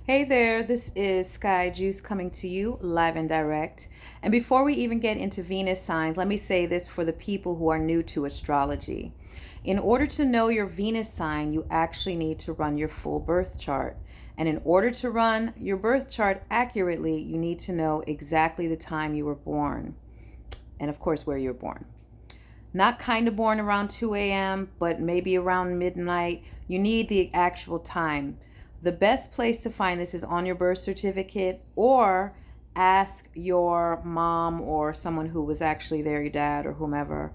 Hey there, this is Sky Juice coming to you live and direct. And before we even get into Venus signs, let me say this for the people who are new to astrology. In order to know your Venus sign, you actually need to run your full birth chart. And in order to run your birth chart accurately, you need to know exactly the time you were born. And of course, where you were born. Not kind of born around 2 a.m., but maybe around midnight. You need the actual time. The best place to find this is on your birth certificate, or ask your mom or someone who was actually there, your dad or whomever.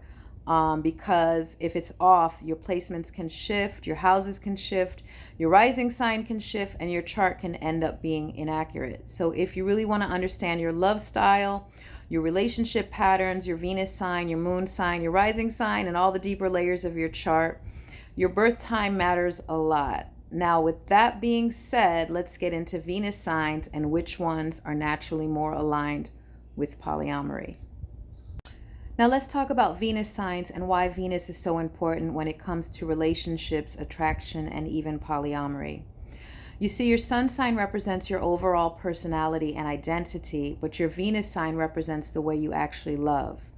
Because if it's off, your placements can shift, your houses can shift, your rising sign can shift, and your chart can end up being inaccurate. So if you really want to understand your love style, your relationship patterns, your Venus sign, your moon sign, your rising sign, and all the deeper layers of your chart, your birth time matters a lot. Now, with that being said, let's get into Venus signs and which ones are naturally more aligned with polyamory. Now, let's talk about Venus signs and why Venus is so important when it comes to relationships, attraction, and even polyamory. You see, your sun sign represents your overall personality and identity, but your Venus sign represents the way you actually love.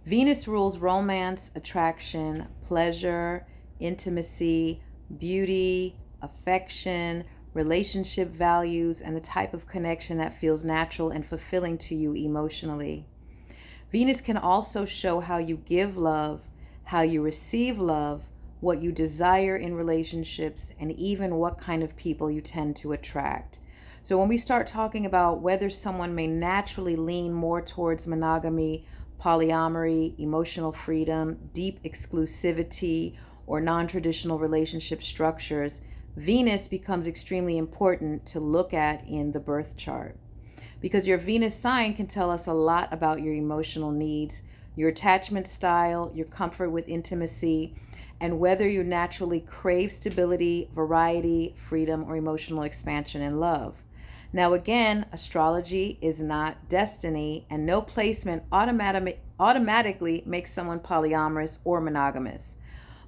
Venus rules romance, attraction, pleasure, intimacy, beauty, affection, relationship values, and the type of connection that feels natural and fulfilling to you emotionally. Venus can also show how you give love, how you receive love, what you desire in relationships, and even what kind of people you tend to attract. So when we start talking about whether someone may naturally lean more towards monogamy, polyamory, emotional freedom, deep exclusivity, or non-traditional relationship structures, Venus becomes extremely important to look at in the birth chart. Because your Venus sign can tell us a lot about your emotional needs, your attachment style, your comfort with intimacy, and whether you naturally crave stability, variety, freedom, or emotional expansion and love. Now, again, astrology is not destiny, and no placement automatically makes someone polyamorous or monogamous.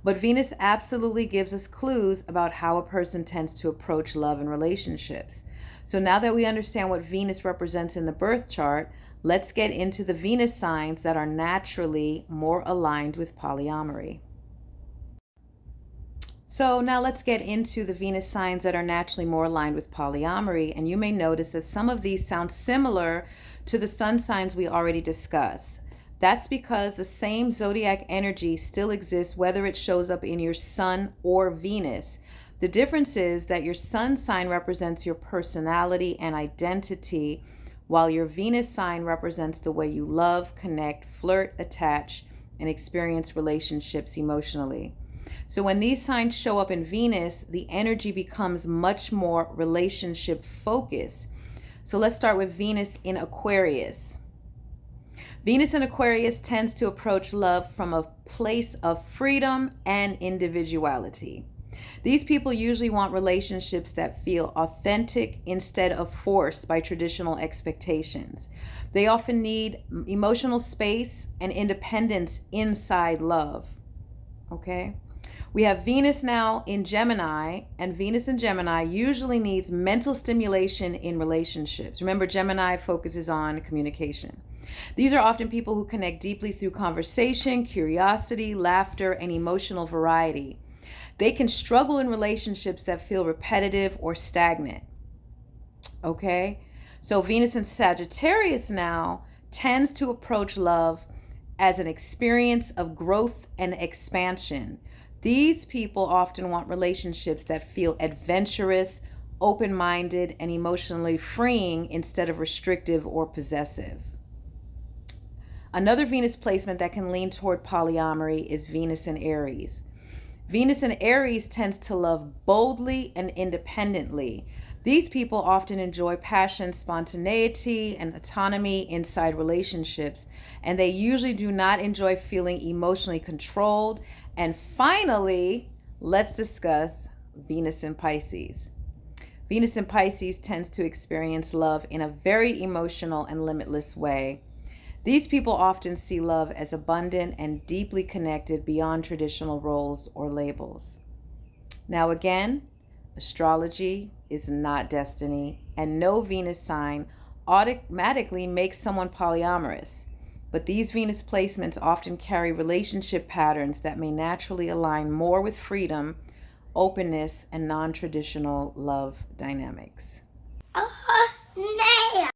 But Venus absolutely gives us clues about how a person tends to approach love and relationships. So now that we understand what Venus represents in the birth chart, let's get into the Venus signs that are naturally more aligned with polyamory. So now let's get into the Venus signs that are naturally more aligned with polyamory. And you may notice that some of these sound similar to the sun signs we already discussed. That's because the same zodiac energy still exists whether it shows up in your sun or Venus. The difference is that your sun sign represents your personality and identity, while your Venus sign represents the way you love, connect, flirt, attach, and experience relationships emotionally. So when these signs show up in Venus, the energy becomes much more relationship focused. So let's start with Venus in Aquarius. Venus in Aquarius tends to approach love from a place of freedom and individuality. These people usually want relationships that feel authentic instead of forced by traditional expectations. They often need emotional space and independence inside love. Okay? We have Venus now in Gemini, and Venus in Gemini usually needs mental stimulation in relationships. Remember, Gemini focuses on communication. These are often people who connect deeply through conversation, curiosity, laughter, and emotional variety. They can struggle in relationships that feel repetitive or stagnant. Okay? So Venus in Sagittarius now tends to approach love as an experience of growth and expansion. These people often want relationships that feel adventurous, open-minded, and emotionally freeing instead of restrictive or possessive. Another Venus placement that can lean toward polyamory is Venus in Aries. Venus in Aries tends to love boldly and independently. These people often enjoy passion, spontaneity, and autonomy inside relationships, and they usually do not enjoy feeling emotionally controlled. And finally, let's discuss Venus in Pisces. Venus in Pisces tends to experience love in a very emotional and limitless way. These people often see love as abundant and deeply connected beyond traditional roles or labels. Now again, astrology is not destiny, and no Venus sign automatically makes someone polyamorous. But these Venus placements often carry relationship patterns that may naturally align more with freedom, openness, and non traditional love dynamics. Oh, snap!